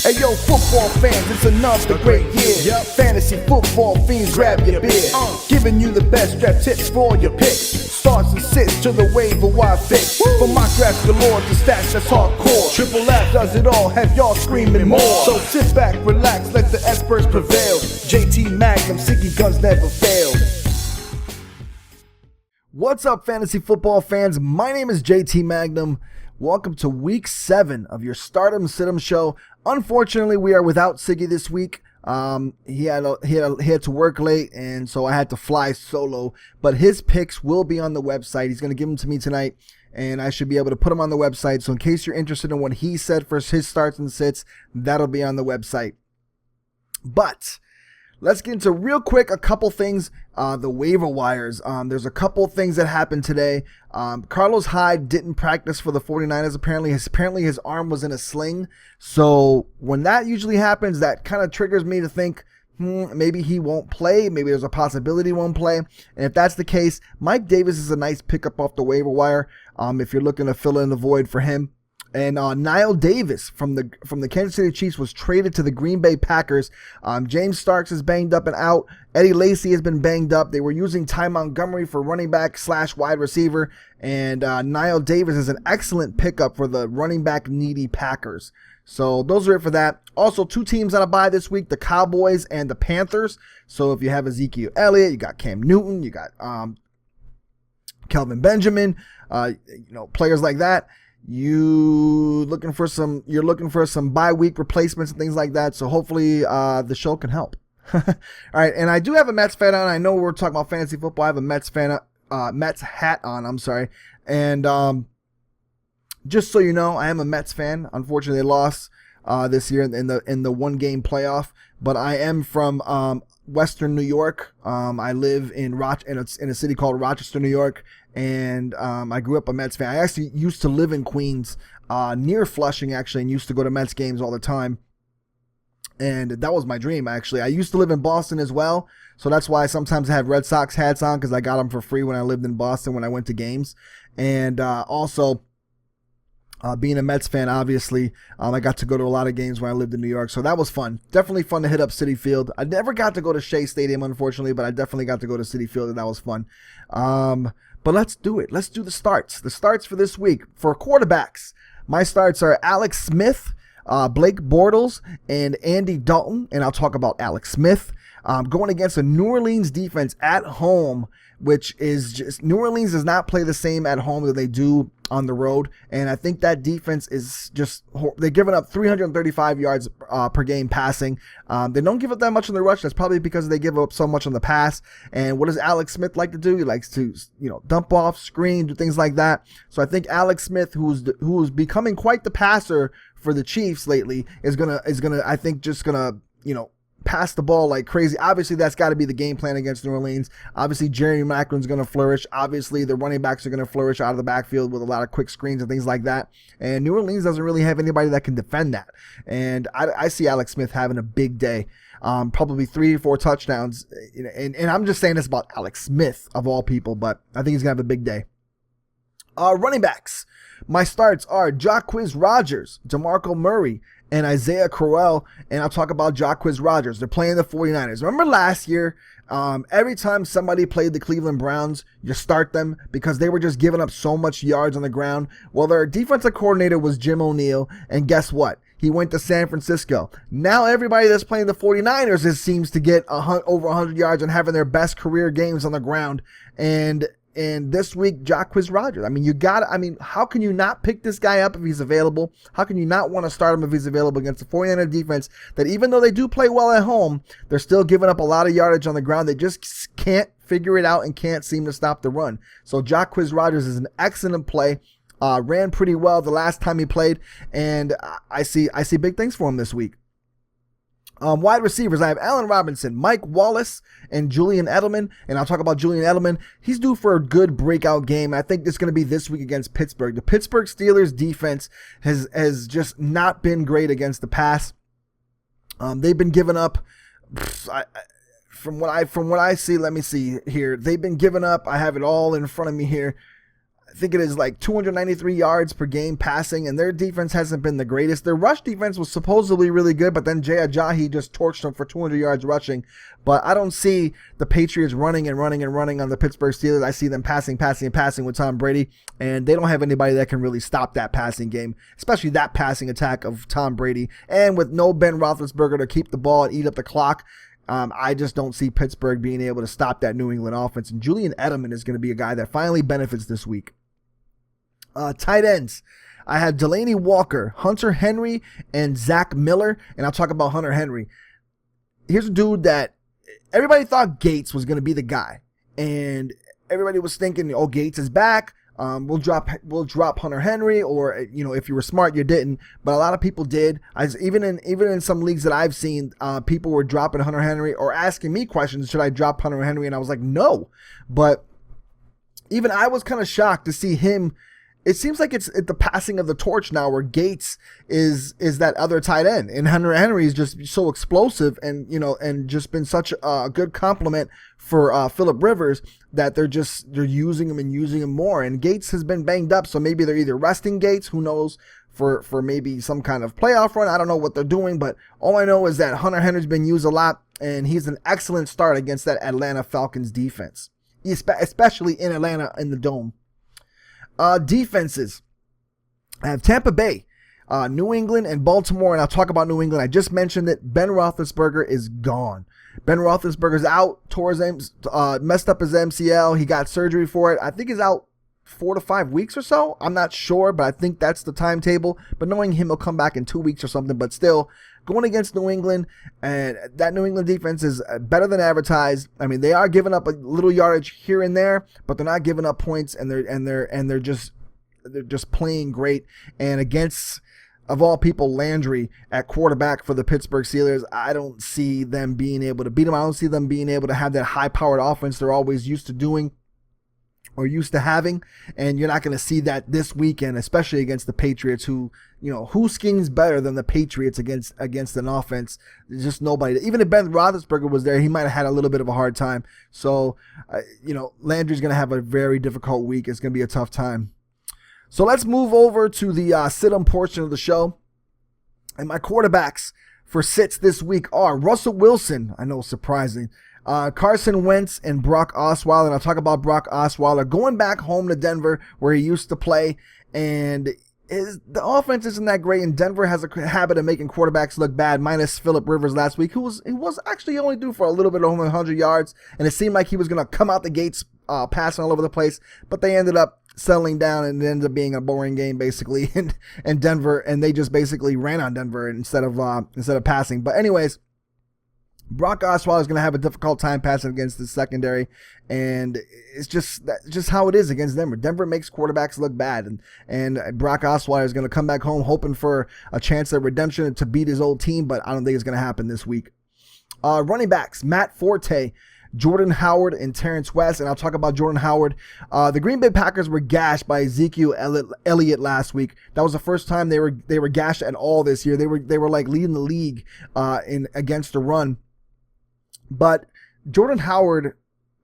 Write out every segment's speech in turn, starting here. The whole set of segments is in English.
Hey yo, football fans, it's another great year. Fantasy football fiends, grab your beer. Giving you the best draft tips for all your picks. Starts and sits to the waiver wire fix. From mock drafts galore to stats that's hardcore. Triple F does it all, have y'all screaming more. So sit back, relax, let the experts prevail. JT Magnum, Siggy guns never fail. What's up, fantasy football fans? My name is JT Magnum. Welcome to week 7 of your Stardom Situm show. Unfortunately, we are without Siggy this week. He had to work late, and so I had to fly solo. But his picks will be on the website. He's going to give them to me tonight, and I should be able to put them on the website. So in case you're interested in what he said for his starts and sits, that'll be on the website. But let's get into real quick a couple things. The waiver wires. There's a couple things that happened today. Carlos Hyde didn't practice for the 49ers. Apparently his arm was in a sling. So when that usually happens, that kind of triggers me to think, maybe he won't play. Maybe there's a possibility he won't play. And if that's the case, Mike Davis is a nice pickup off the waiver wire. If you're looking to fill in the void for him. And Niall Davis from the Kansas City Chiefs was traded to the Green Bay Packers. James Starks is banged up and out. Eddie Lacy has been banged up. They were using Ty Montgomery for running back / wide receiver. And Niall Davis is an excellent pickup for the running back needy Packers. So those are it for that. Also, 2 teams on a bye this week, the Cowboys and the Panthers. So if you have Ezekiel Elliott, you got Cam Newton, you got Kelvin Benjamin, players like that. You're looking for some bye week replacements and things like that. So hopefully the show can help. All right, and I do have a Mets fan on. I know we're talking about fantasy football. I have a Mets hat on. I'm sorry, and just so you know, I am a Mets fan. Unfortunately, they lost this year in the 1-game playoff. But I am from Western New York. I live in a city called Rochester, New York. And I grew up a Mets fan. I actually used to live in Queens, near Flushing, actually, and used to go to Mets games all the time. And that was my dream, actually. I used to live in Boston as well, so that's why I sometimes have Red Sox hats on, because I got them for free when I lived in Boston when I went to games. And also, being a Mets fan, obviously, I got to go to a lot of games when I lived in New York, so that was fun. Definitely fun to hit up Citi Field. I never got to go to Shea Stadium, unfortunately, but I definitely got to go to Citi Field, and that was fun. But let's do it. Let's do the starts. The starts for this week. For quarterbacks, my starts are Alex Smith, Blake Bortles, and Andy Dalton. And I'll talk about Alex Smith going against a New Orleans defense at home, which is just, New Orleans does not play the same at home that they do on the road. And I think that defense is just, they're giving up 335 yards per game passing. They don't give up that much on the rush. That's probably because they give up so much on the pass. And what does Alex Smith like to do? He likes to, dump off, screen, do things like that. So I think Alex Smith, who's becoming quite the passer for the Chiefs lately, is gonna pass the ball like crazy. Obviously, that's got to be the game plan against New Orleans. Obviously, Jerry Maclin's going to flourish. Obviously, the running backs are going to flourish out of the backfield with a lot of quick screens and things like that. And New Orleans doesn't really have anybody that can defend that. And I see Alex Smith having a big day. Probably 3 or 4 touchdowns. And I'm just saying this about Alex Smith, of all people, but I think he's going to have a big day. Running backs. My starts are Jacquizz Rodgers, DeMarco Murray, and Isaiah Crowell, and I'll talk about Jacquizz Rodgers. They're playing the 49ers. Remember last year, every time somebody played the Cleveland Browns, you start them because they were just giving up so much yards on the ground. Well, their defensive coordinator was Jim O'Neill, and guess what? He went to San Francisco. Now everybody that's playing the 49ers seems to get over 100 yards and having their best career games on the ground. And this week, Jacquizz Rodgers. How can you not pick this guy up if he's available? How can you not want to start him if he's available against the 49er defense that, even though they do play well at home, they're still giving up a lot of yardage on the ground. They just can't figure it out and can't seem to stop the run. So Jacquizz Rodgers is an excellent play. Ran pretty well the last time he played, and I see big things for him this week. Wide receivers, I have Allen Robinson, Mike Wallace, and Julian Edelman. And I'll talk about Julian Edelman. He's due for a good breakout game. I think it's going to be this week against Pittsburgh. The Pittsburgh Steelers defense has just not been great against the pass. They've been giving up. From what I see, let me see here. They've been giving up. I have it all in front of me here. I think it is like 293 yards per game passing, and their defense hasn't been the greatest. Their rush defense was supposedly really good, but then Jay Ajayi just torched them for 200 yards rushing. But I don't see the Patriots running and running and running on the Pittsburgh Steelers. I see them passing with Tom Brady, and they don't have anybody that can really stop that passing game, especially that passing attack of Tom Brady. And with no Ben Roethlisberger to keep the ball and eat up the clock, I just don't see Pittsburgh being able to stop that New England offense. And Julian Edelman is going to be a guy that finally benefits this week. Tight ends. I have Delaney Walker, Hunter Henry, and Zach Miller. And I'll talk about Hunter Henry. Here's a dude that everybody thought Gates was going to be the guy. And everybody was thinking, oh, Gates is back. We'll drop Hunter Henry, or if you were smart, you didn't. But a lot of people did. Even in some leagues that I've seen, people were dropping Hunter Henry or asking me questions, should I drop Hunter Henry? And I was like, no. But even I was kind of shocked to see him. It seems like it's the passing of the torch now, where Gates is that other tight end, and Hunter Henry is just so explosive, and just been such a good compliment for Phillip Rivers that they're using him more. And Gates has been banged up, so maybe they're either resting Gates, who knows, for maybe some kind of playoff run. I don't know what they're doing, but all I know is that Hunter Henry's been used a lot, and he's an excellent start against that Atlanta Falcons defense, especially in Atlanta in the Dome. Defenses. I have Tampa Bay, New England, and Baltimore, and I'll talk about New England. I just mentioned that Ben Roethlisberger is gone. Ben Roethlisberger's out, messed up his MCL. He got surgery for it. I think he's out 4 to 5 weeks or so. I'm not sure, but I think that's the timetable. But knowing him, he'll come back in 2 weeks or something. But still, going against New England, and that New England defense is better than advertised. I mean, they are giving up a little yardage here and there, but they're not giving up points, and they're just playing great. And against, of all people, Landry at quarterback for the Pittsburgh Steelers, I don't see them being able to beat them. I don't see them being able to have that high-powered offense they're always used to doing or used to having, and you're not going to see that this weekend, especially against the Patriots, who schemes better than the Patriots against an offense? There's just nobody. Even if Ben Roethlisberger was there, he might have had a little bit of a hard time. So, Landry's going to have a very difficult week. It's going to be a tough time. So let's move over to the sit-em portion of the show. And my quarterbacks for sits this week are Russell Wilson. I know, surprising. Carson Wentz and Brock Osweiler. And I'll talk about Brock Osweiler going back home to Denver where he used to play. And the offense isn't that great. And Denver has a habit of making quarterbacks look bad, minus Phillip Rivers last week, who was actually only due for a little bit over 100 yards. And it seemed like he was going to come out the gates passing all over the place. But they ended up settling down, and it ended up being a boring game basically. And Denver, and they just basically ran on Denver instead of passing. But anyways, Brock Osweiler is going to have a difficult time passing against the secondary, and it's just how it is against Denver. Denver makes quarterbacks look bad, and Brock Osweiler is going to come back home hoping for a chance at redemption to beat his old team, but I don't think it's going to happen this week. Running backs, Matt Forte, Jordan Howard, and Terrence West, and I'll talk about Jordan Howard. The Green Bay Packers were gashed by Ezekiel Elliott last week. That was the first time they were gashed at all this year. They were like leading the league against the run. But Jordan Howard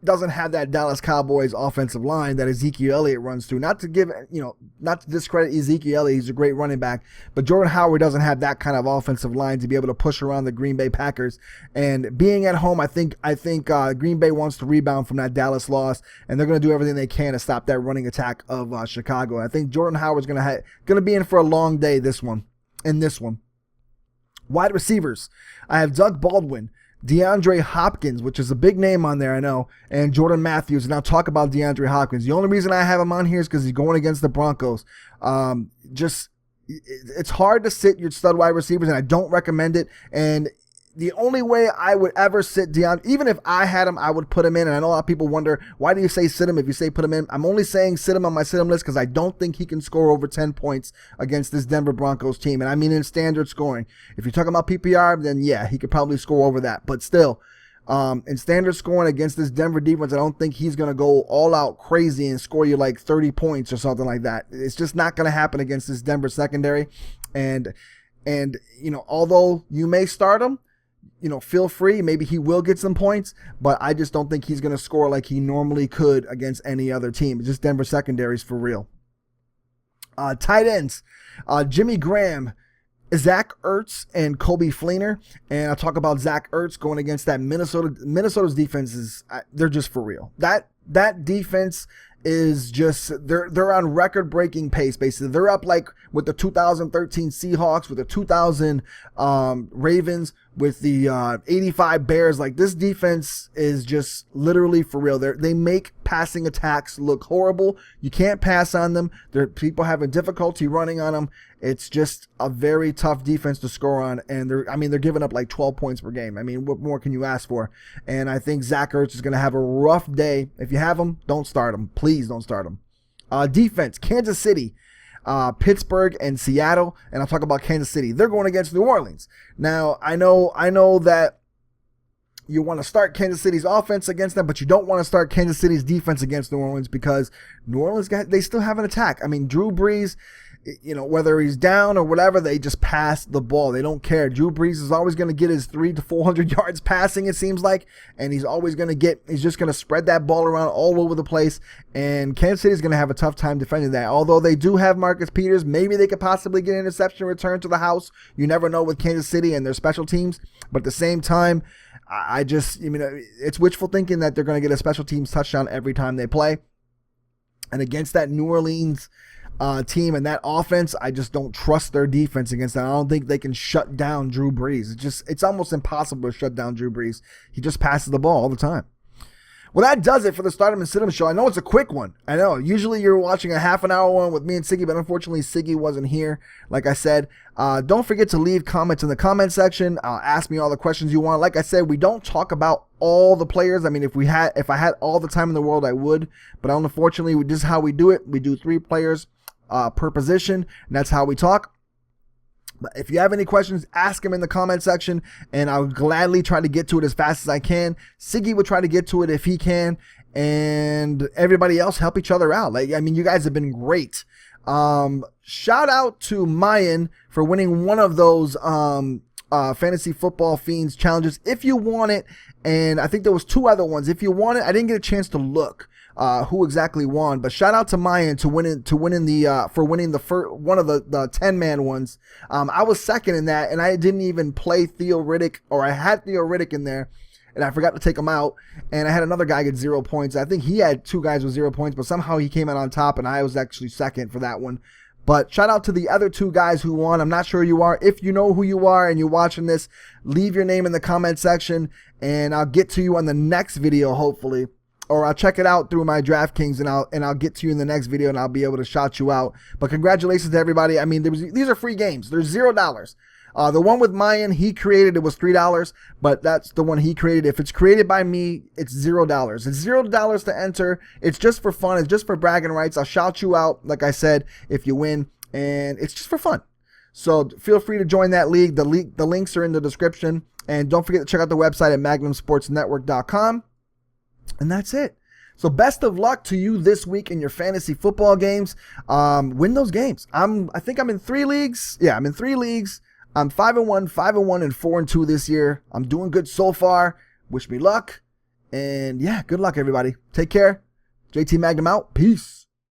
doesn't have that Dallas Cowboys offensive line that Ezekiel Elliott runs through. Not to discredit Ezekiel Elliott, he's a great running back, but Jordan Howard doesn't have that kind of offensive line to be able to push around the Green Bay Packers. And being at home, I think Green Bay wants to rebound from that Dallas loss, and they're going to do everything they can to stop that running attack of Chicago. I think Jordan Howard's going to be in for a long day in this one. Wide receivers, I have Doug Baldwin, DeAndre Hopkins, which is a big name on there, I know, and Jordan Matthews. And I'll talk about DeAndre Hopkins. The only reason I have him on here is because he's going against the Broncos. It's hard to sit your stud wide receivers, and I don't recommend it. And the only way I would ever sit DeAndre, even if I had him, I would put him in. And I know a lot of people wonder, why do you say sit him if you say put him in? I'm only saying sit him on my sit him list because I don't think he can score over 10 points against this Denver Broncos team. And I mean in standard scoring. If you're talking about PPR, then yeah, he could probably score over that. But still, in standard scoring against this Denver defense, I don't think he's going to go all out crazy and score you like 30 points or something like that. It's just not going to happen against this Denver secondary. And although you may start him, feel free. Maybe he will get some points, but I just don't think he's going to score like he normally could against any other team. It's just Denver secondaries for real. Tight ends, Jimmy Graham, Zach Ertz, and Kobe Fleener. And I'll talk about Zach Ertz going against that Minnesota's defense they're just for real. That defense is just, they're on record-breaking pace, basically. They're up like with the 2013 Seahawks, with the 2000 Ravens, with the 85 Bears. Like, this defense is just literally for real. They make passing attacks look horrible. You can't pass on them. People having difficulty running on them. It's just a very tough defense to score on, and they're giving up like 12 points per game. I mean, what more can you ask for? And I think Zach Ertz is going to have a rough day. If you have him, don't start him. Please don't start him. Defense, Kansas City, Pittsburgh, and Seattle. And I'll talk about Kansas City. They're going against New Orleans. Now, I know that you want to start Kansas City's offense against them, but you don't want to start Kansas City's defense against New Orleans, because New Orleans, they still have an attack. I mean, Drew Brees, whether he's down or whatever, they just pass the ball. They don't care. Drew Brees is always going to get his 300 to 400 yards passing, it seems like, and he's just going to spread that ball around all over the place, and Kansas City is going to have a tough time defending that. Although they do have Marcus Peters, maybe they could possibly get an interception return to the house. You never know with Kansas City and their special teams, but at the same time, it's wishful thinking that they're going to get a special teams touchdown every time they play. And against that New Orleans team and that offense, I just don't trust their defense against that. I don't think they can shut down Drew Brees. It's almost impossible to shut down Drew Brees. He just passes the ball all the time. Well, that does it for the Stardom and Sid'em show. I know it's a quick one. I know. Usually you're watching a half an hour one with me and Siggy, but unfortunately Siggy wasn't here. Like I said, don't forget to leave comments in the comment section. Ask me all the questions you want. Like I said, we don't talk about all the players. I mean, if I had all the time in the world, I would. But unfortunately, this is how we do it. We do 3 players per position, and that's how we talk. But if you have any questions, ask them in the comment section, and I'll gladly try to get to it as fast as I can. Siggy would try to get to it if he can, and everybody else help each other out. You guys have been great. Shout out to Mayan for winning one of those Fantasy Football Fiends challenges. If you want it, and I think there was 2 other ones. If you want it, I didn't get a chance to look who exactly won, but shout out to Mayan for winning the first one of the 10-man ones. I was second in that, and I didn't even play Theo Riddick, or I had Theo Riddick in there, and I forgot to take him out, and I had another guy get 0 points. I think he had 2 guys with 0 points, but somehow he came out on top, and I was actually second for that one. But shout out to the other 2 guys who won. I'm not sure who you are. If you know who you are and you're watching this, leave your name in the comment section, and I'll get to you on the next video, hopefully. Or I'll check it out through my DraftKings, and I'll get to you in the next video, and I'll be able to shout you out. But congratulations to everybody. I mean, these are free games. They're $0. The one with Mayan, he created, it was $3, but that's the one he created. If it's created by me, it's $0. It's $0 to enter. It's just for fun. It's just for bragging rights. I'll shout you out, like I said, if you win, and it's just for fun. So feel free to join that league. The links are in the description, and don't forget to check out the website at magnumsportsnetwork.com. And that's it. So best of luck to you this week in your fantasy football games. Win those games. I think I'm in 3 leagues. Yeah, I'm in 3 leagues. I'm 5-1, 5-1, and 4-2 this year. I'm doing good so far. Wish me luck. And yeah, good luck, everybody. Take care. JT Magnum out. Peace.